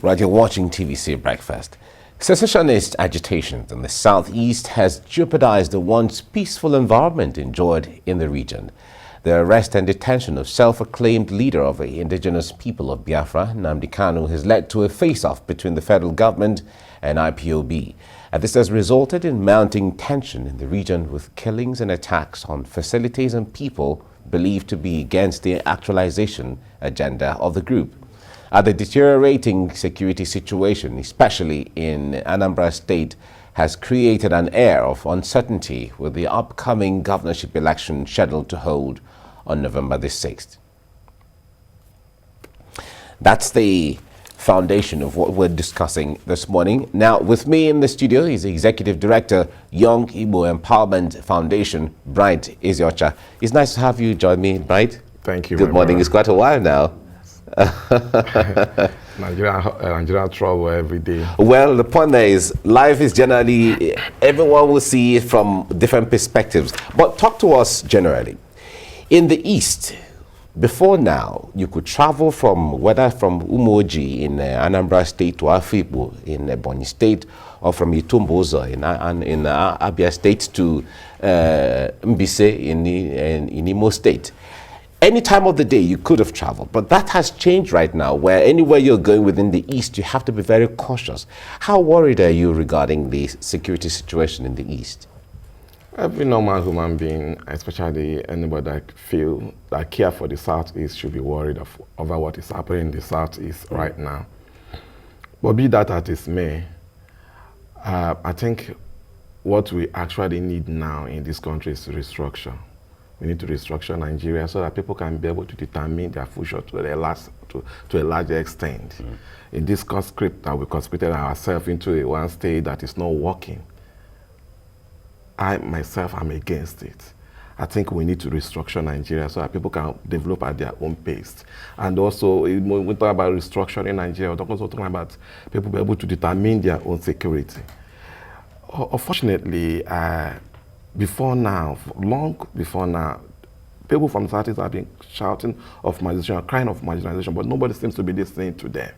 Right, you're watching TVC Breakfast. Secessionist agitations in the southeast has jeopardized the once peaceful environment enjoyed in the region. The arrest and detention of self-acclaimed leader of the Indigenous people of Biafra, Nnamdi Kanu, has led to a face-off between the federal government and IPOB. And this has resulted in mounting tension in the region with killings and attacks on facilities and people believed to be against the actualization agenda of the group. The deteriorating security situation, especially in Anambra state, has created an air of uncertainty with the upcoming governorship election scheduled to hold on November the 6th. That's the foundation of what we're discussing this morning. Now, with me in the studio is the Executive Director, Young Igbo Empowerment Foundation, Bright Eziocha. It's nice to have you join me, Bright. Thank you. Good morning. It's quite a while now. Nigeria trouble every day. Well, the point there is life is generally, everyone will see it from different perspectives. But talk to us generally. In the East, before now, you could travel from, whether from Umoji in Anambra State to Afipo in Ebonyi State, or from Itumbozo in Abia State to Mbise in Imo State. Any time of the day you could have traveled, but that has changed right now, where anywhere you're going within the East, you have to be very cautious. How worried are you regarding the security situation in the East? Every normal human being, especially anybody that care for the Southeast, should be worried over what is happening in the Southeast right now. But be that as it may, I think what we actually need now in this country is to restructure. We need to restructure Nigeria so that people can be able to determine their future to a larger extent. In this conscript that we conscripted ourselves into a one state that is not working, I myself am against it. I think we need to restructure Nigeria so that people can develop at their own pace. And also, when we talk about restructuring Nigeria, we're also talking about people being able to determine their own security. Unfortunately, before now, long before now, people from the Southeast have been shouting of marginalization, crying of marginalization, but nobody seems to be listening to them.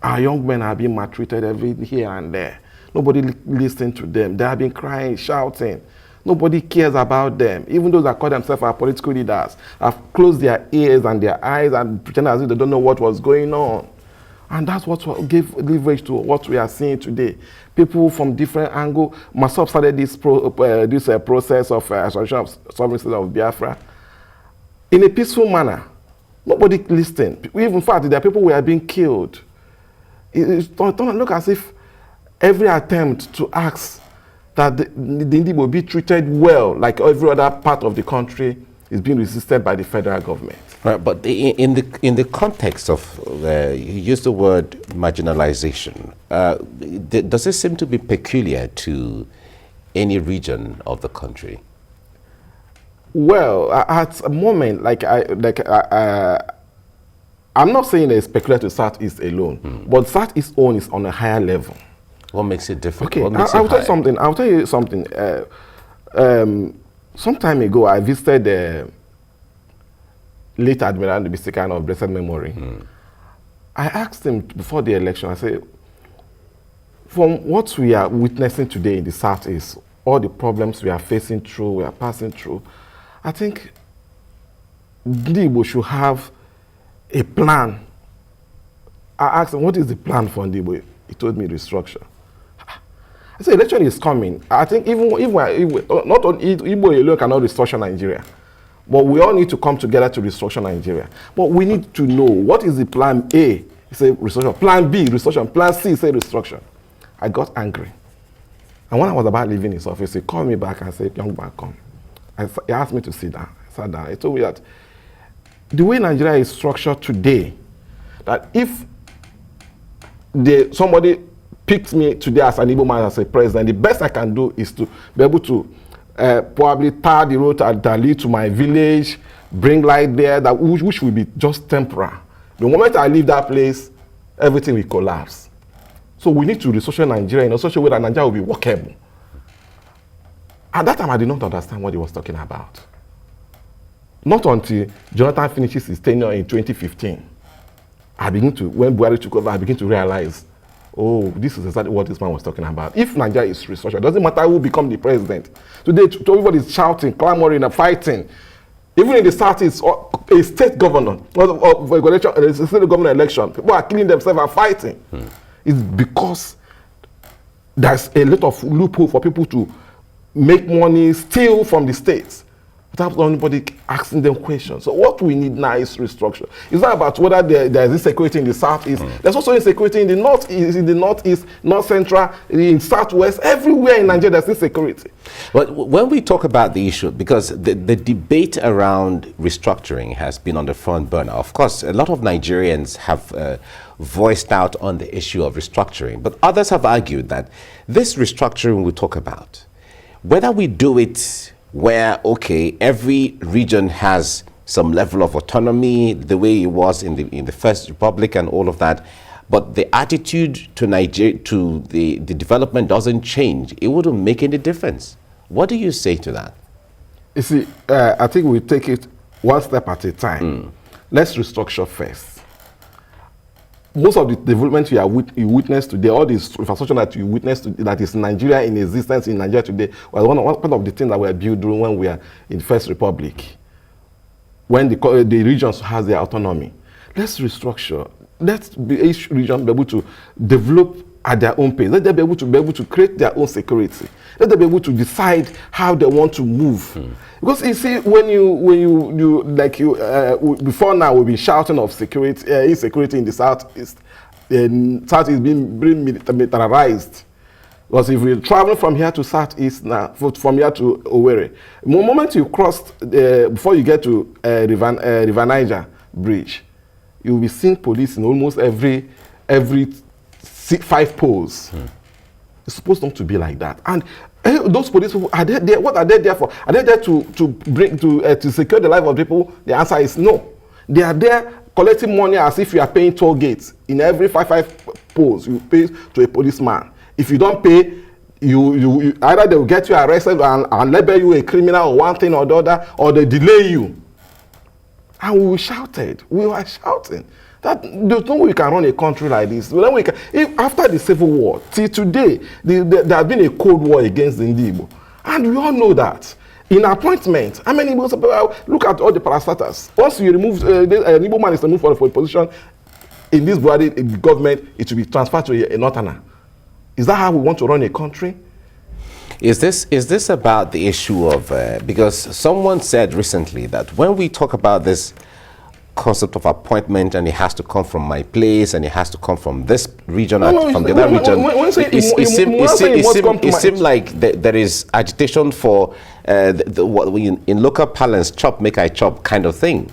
Our young men are being maltreated every here and there. Nobody listening to them. They have been crying, shouting. Nobody cares about them. Even those that call themselves our political leaders have closed their ears and their eyes and pretend as if they don't know what was going on. And that's what gave leverage to what we are seeing today. People from different angles must have started this process of association of sovereignty of Biafra in a peaceful manner. Nobody listened. Even in fact, there are people who are being killed. It don't look as if every attempt to ask that the Indigenous will be treated well, like every other part of the country, is being resisted by the federal government. Right, but in the context of, you use the word marginalization, does it seem to be peculiar to any region of the country? Well, at a moment, I'm not saying it's peculiar to Southeast alone, but Southeast own is on a higher level. What makes it different? Okay, I'll tell you something. Some time ago, I visited late Admiral Nnamdi Kanu of blessed memory. I asked him before the election, I said, from what we are witnessing today in the Southeast, all the problems we are facing through, we are passing through, I think Igbo should have a plan. I asked him, what is the plan for Igbo? He told me restructure. I said, election is coming. I think even not only Igbo alone cannot restructure Nigeria, but we all need to come together to restructure Nigeria. But we need to know what is the plan A. He said restructure. Plan B, restructure. Plan C, say restructure. I got angry. And when I was about leaving his office, he called me back and said, young man, come. He asked me to sit down. I sat down. He told me that the way Nigeria is structured today, that if somebody picked me today as an Igbo man as a president, the best I can do is to be able to probably tar the road that lead to my village, bring light there, which will be just temporary. The moment I leave that place, everything will collapse. So we need to restructure Nigeria in such a way that Nigeria will be workable. At that time, I did not understand what he was talking about. Not until Jonathan finishes his tenure in 2015. when Buhari took over, I begin to realize, oh, this is exactly what this man was talking about. If Nigeria is restructured, it doesn't matter who become the president. Today, everybody is shouting, clamoring, and fighting. Even in the Southeast, a state governor, a state governor election, people are killing themselves and fighting. It's because there's a lot of loophole for people to make money, steal from the states, without anybody asking them questions. So what we need now is restructure. It's not about whether there is insecurity in the Southeast. There's also insecurity in the Northeast, North Central, in Southwest, everywhere in Nigeria there's insecurity. But when we talk about the issue, because the debate around restructuring has been on the front burner. Of course, a lot of Nigerians have voiced out on the issue of restructuring, but others have argued that this restructuring we talk about, whether we do it where, okay, every region has some level of autonomy, the way it was in the First Republic and all of that, but the attitude to Nigeria, to the development doesn't change, it wouldn't make any difference. What do you say to that? You see, I think we take it one step at a time. Let's restructure first. Most of the development you witness today, all this infrastructure that you witness that is Nigeria in existence in Nigeria today, was one of the things that were built during when we are in the First Republic, when the regions has their autonomy. Let's restructure. Let each region be able to develop at their own pace. Let them be able to create their own security. Let them be able to decide how they want to move. Because you see, when you before now we'll be shouting of security, insecurity in the Southeast. The Southeast being militarized. Because if you're traveling from here to Southeast now, from here to Owerri, the moment you cross before you get to River Niger Bridge, you'll be seeing police in almost every 5 poles. It's supposed not to be like that. And those police people, are they there? What are they there for? Are they there to secure the life of people? The answer is no. They are there collecting money as if you are paying toll gates. In every 5 poles, you pay to a policeman. If you don't pay, you either they will get you arrested and label you a criminal or one thing or the other, or they delay you. And we were shouting. That there's no way we can run a country like this. After the Civil War, till today, there has been a Cold War against the Igbo. And we all know that. In appointment, how many people, look at all the parastatals. Once you remove, an Igbo man is removed for a position in this body, in the government, it will be transferred to a Northerner. Is that how we want to run a country? Is this about the issue of, because someone said recently that when we talk about this concept of appointment and it has to come from my place and it has to come from this region from the other region, it seems like there is agitation for what we in local parlance, chop make I chop kind of thing.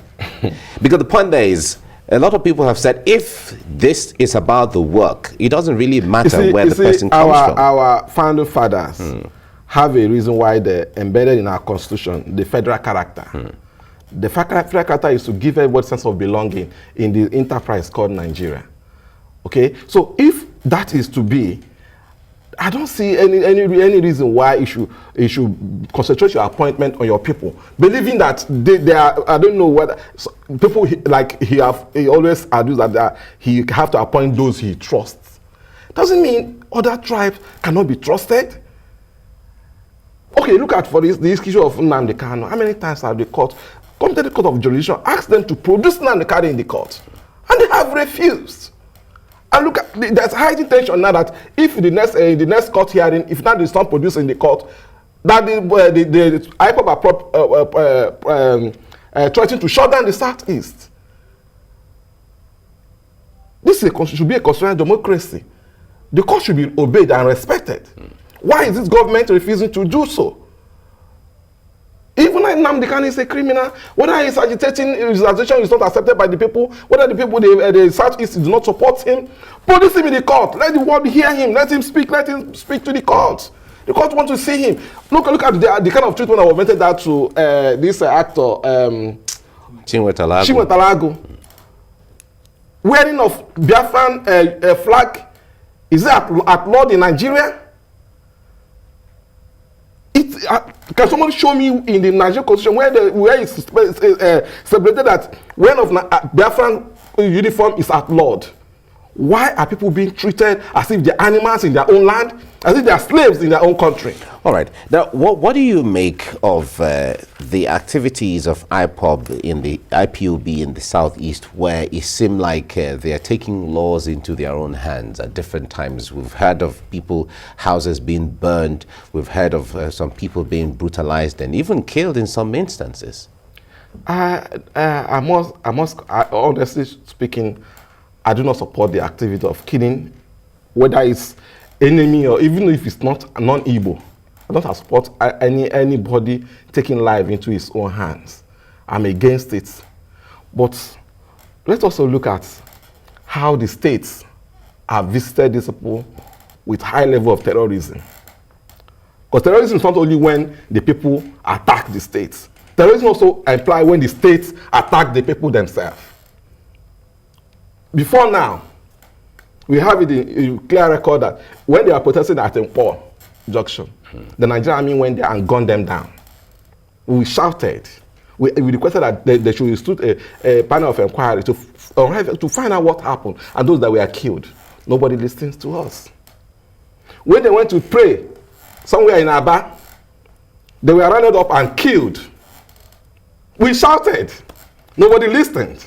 Because the point there is, a lot of people have said if this is about the work, it doesn't really matter where the person comes from. Our founding fathers have a reason why they're embedded in our constitution, the federal character. The federal character is to give everybody a sense of belonging in the enterprise called Nigeria. Okay, so if that is to be, I don't see any reason why you should concentrate your appointment on your people, believing that they are. I don't know whether people like he always argues that he have to appoint those he trusts. Doesn't mean other tribes cannot be trusted. Okay, look at for this issue of Nnamdi Kanu. How many times have the court come to the court of jurisdiction, ask them to produce Nnamdi Kanu in the court, and they have refused. And look at there's high tension now that if the next court hearing, if Nnamdi is not produced in the court, that the IPOB are threatening to shut down the Southeast. This should be a constitutional democracy. The court should be obeyed and respected. Why is this government refusing to do so? Even like Nnamdi Kanu is a criminal, whether he's agitating, his agitation is not accepted by the people, whether the people, the Southeast do not support him, produce him in the court. Let the world hear him. Let him speak to the court. The court wants to see him. Look at the kind of treatment that was meted out to this actor, Chinwetalago. Wearing of Biafran flag, is it outlawed in Nigeria? Can someone show me in the Nigerian constitution where it's celebrated that when of Biafran uniform is outlawed, why are people being treated as if they're animals in their own land, as if they are slaves in their own country? All right. Now, what do you make of the activities of IPOB in the IPOB in the southeast, where it seemed like they are taking laws into their own hands at different times? We've heard of people, houses being burned. We've heard of some people being brutalized and even killed in some instances. Honestly speaking, I do not support the activity of killing, whether it's enemy or even if it's not non-Igbo. I don't support anybody taking life into his own hands. I'm against it. But let's also look at how the states have visited these people with high level of terrorism. Because terrorism is not only when the people attack the states. Terrorism also implies when the states attack the people themselves. Before now, we have it in clear record that when they are protesting at Mpo Junction, the Nigerian army went there and gunned them down. We shouted. We requested that they should institute a panel of inquiry to find out what happened and those that were killed. Nobody listens to us. When they went to pray somewhere in Aba, they were rounded up and killed. We shouted. Nobody listened.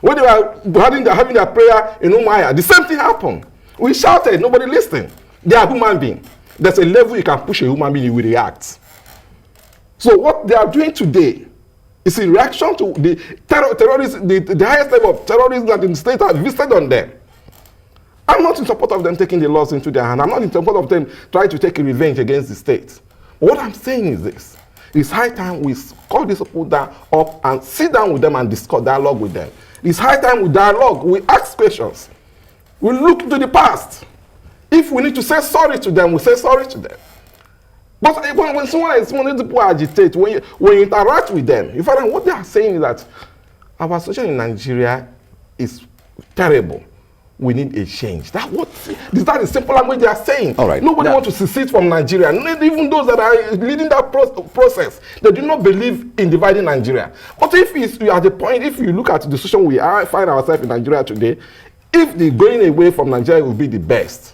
When they were having their prayer in Umaya, the same thing happened. We shouted, nobody listened. They are human beings. There's a level you can push a human being, he will react. So what they are doing today is in reaction to the terrorism, the highest level of terrorism that the state has visited on them. I'm not in support of them taking the laws into their hand. I'm not in support of them trying to take a revenge against the state. But what I'm saying is this. It's high time we call these people down up and sit down with them and discuss, dialogue with them. It's high time we dialogue, we ask questions. We look to the past. If we need to say sorry to them, we say sorry to them. But when someone people agitate, when you interact with them, in fact, what they are saying is that our situation in Nigeria is terrible. We need a change. That is simple language they are saying. All right. Nobody wants to secede from Nigeria. Even those that are leading that process, they do not believe in dividing Nigeria. But if you are at the point, if you look at the situation we find ourselves in Nigeria today, if the going away from Nigeria will be the best,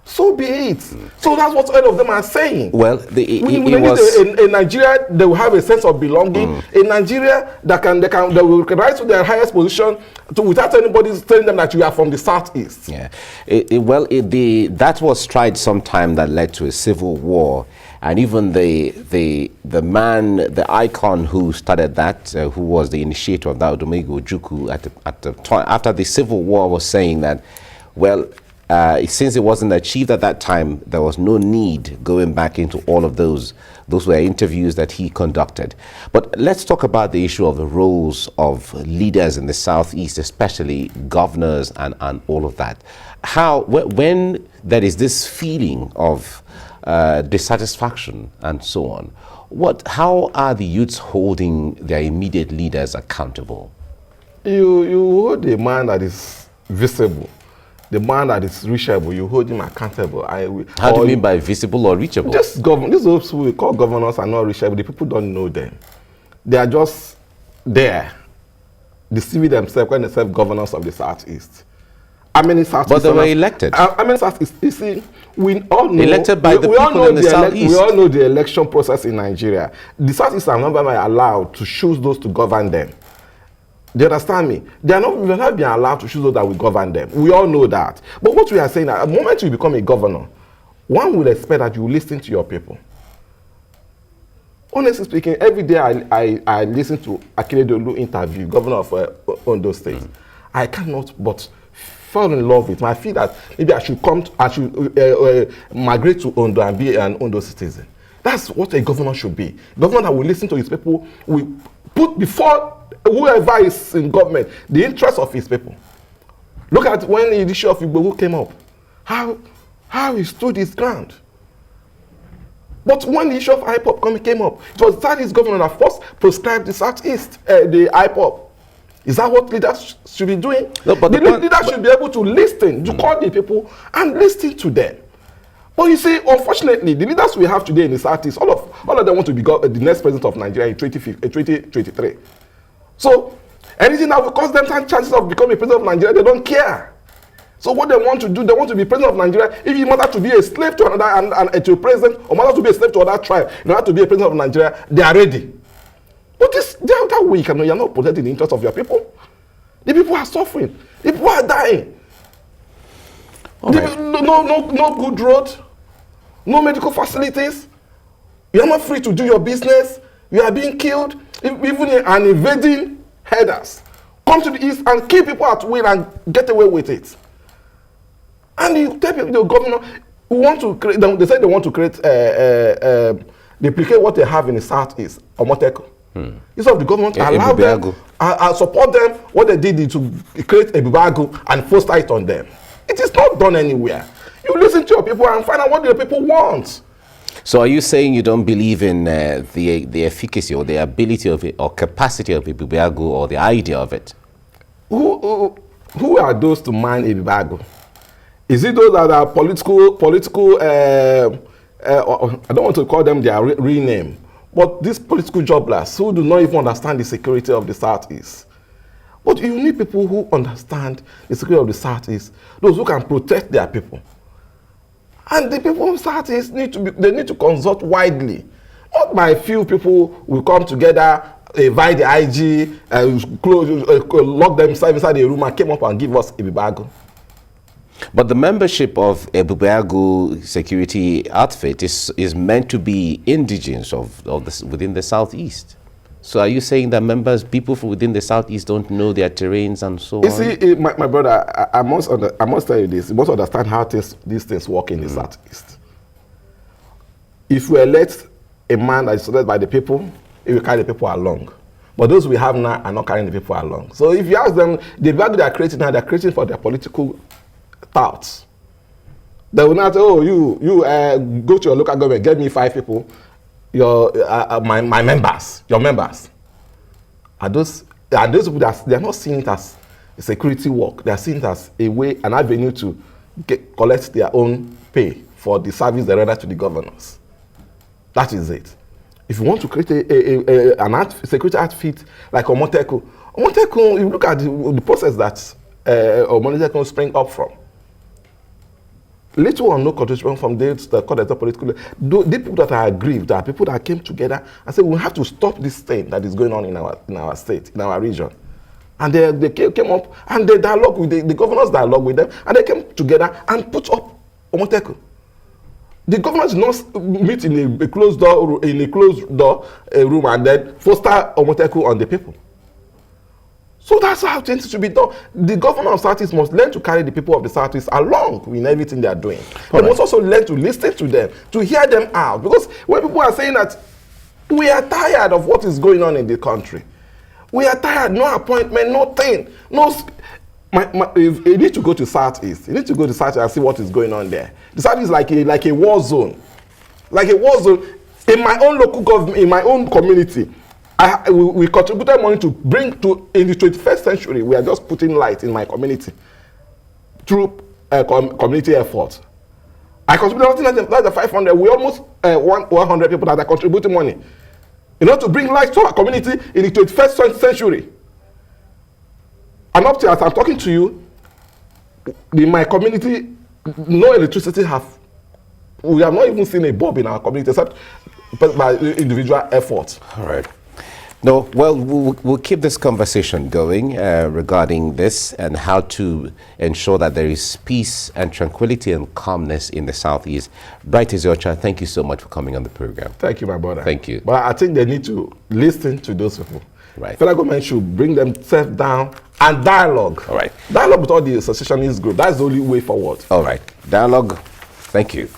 so be it. So that's what all of them are saying. Well, we need a Nigeria that will have a sense of belonging, a Nigeria that will rise to their highest position without anybody telling them that you are from the southeast. Yeah, that was tried sometime that led to a civil war, and even the man, the icon who started that, who was the initiator of that, Odomego Ojukwu, at the time after the civil war, was saying that, well, since it wasn't achieved at that time, there was no need going back into all of those. Those were interviews that he conducted. But let's talk about the issue of the roles of leaders in the Southeast, especially governors and all of that. When there is this feeling of dissatisfaction and so on, how are the youths holding their immediate leaders accountable? You hold a man that is visible. The man that is reachable, you hold him accountable. How do you mean by visible or reachable? These those who we call governors are not reachable. The people don't know them. They are just there, deceiving themselves when they say governors of the Southeast. How many Southeast? But they were elected. How many Southeast? You see, we all know. Elected by the people in the Southeast. We all know the election process in Nigeria. The Southeast are not allowed to choose those to govern them. Do you understand me? They are not being allowed to choose those that will govern them. We all know that. But what we are saying, at the moment you become a governor, one would expect that you listen to your people. Honestly speaking, every day I listen to Akeredolu interview, governor of Ondo State. I cannot but fall in love with him. I feel that maybe I should migrate to Ondo and be an Ondo citizen. That's what a governor should be. A governor that will listen to his people, will put before whoever is in government the interest of his people. Look at when the issue of Igbo came up, how he stood his ground. But when the issue of IPOB came up, it was that his governor that first prescribed the Southeast, the IPOB. Is that what leaders should be doing? No, but the leaders should be able to listen, to call the people and listen to them. But you see, unfortunately, the leaders we have today in the Southeast, all of them want to be the next president of Nigeria in 2023. So Anything that will cause them chances of becoming president of Nigeria, they don't care. So what they want to do, they want to be president of Nigeria. If you matter to be a slave to another and to a president, or matter to be a slave to another tribe, in order to be a president of Nigeria, they are ready. But that way, you're not protecting the interests of your people. The people are suffering. The people are dying. Right. No good road, no medical facilities. You are not free to do your business. You are being killed. Even an invading herders come to the east and kill people at will and get away with it. And you tell people, the governor, who want to create, they say they want to create, duplicate what they have in the southeast, Omoteko. Instead of the government allow them, support them, what they did is to create a Bibago and foster it on them. It is not done anywhere. You listen to your people and find out what the people want. So are you saying you don't believe in the efficacy or the ability of it or capacity of a Bibago or the idea of it? Who are those to mind a Bibago? Is it those that are political, I don't want to call them their real name, but these political jobless who do not even understand the security of the Southeast. But you need people who understand the security of the Southeast, those who can protect their people. And the people of Southeast need to consult widely. Not by few people will come together, invite the IG, lock themselves inside the room and came up and give us a Bibago. But the membership of a Bibago security outfit is meant to be indigenous within the Southeast. So are you saying that people from within the Southeast don't know their terrains and so on? You see, my brother, I must tell you this. You must understand how these things work in the Southeast. If we elect a man that is selected by the people, he will carry the people along. But those we have now are not carrying the people along. So if you ask them, the value they are creating now, they are creating for their political thoughts. They will not say, oh, you go to your local government, get me 5 people, my members, your members. Are those people that they are not seeing it as a security work. They are seeing it as a way, an avenue to collect their own pay for the service they render to the governors. That is it. If you want to create a security outfit like Omoteko, you look at the process that Omoteko spring up from. Little or no contribution from those that call themselves political. The people that are aggrieved are people that came together and said, we have to stop this thing that is going on in our state, in our region. And they came up and they dialogue with the governors dialogue with them, and they came together and put up Omoteko. The governors did not meet in a closed door room and then foster Omoteko on the people. So that's how things should be done. The governor of Southeast must learn to carry the people of the Southeast along in everything they are doing. They must also learn to listen to them, to hear them out. Because when people are saying that we are tired of what is going on in the country, we are tired, no appointment, nothing, if you need to go to Southeast, you need to go to Southeast and see what is going on there. The Southeast is like a war zone. Like a war zone. In my own local government, in my own community, we contributed money to bring to, in the 21st century, we are just putting light in my community through community effort. I contributed nothing less than 500. We almost 100 people that are contributing money in order to bring light to our community in the 21st century. And up to as I'm talking to you, in my community, no electricity we have not even seen a bulb in our community except by individual effort. All right. No, well, we'll keep this conversation going regarding this and how to ensure that there is peace and tranquility and calmness in the Southeast. Bright Ezeocha, thank you so much for coming on the program. Thank you, my brother. Thank you. But I think they need to listen to those people. Right. Federal government should bring themselves down and dialogue. All right. Dialogue with all the secessionist group. That's the only way forward. All right. Dialogue. Thank you.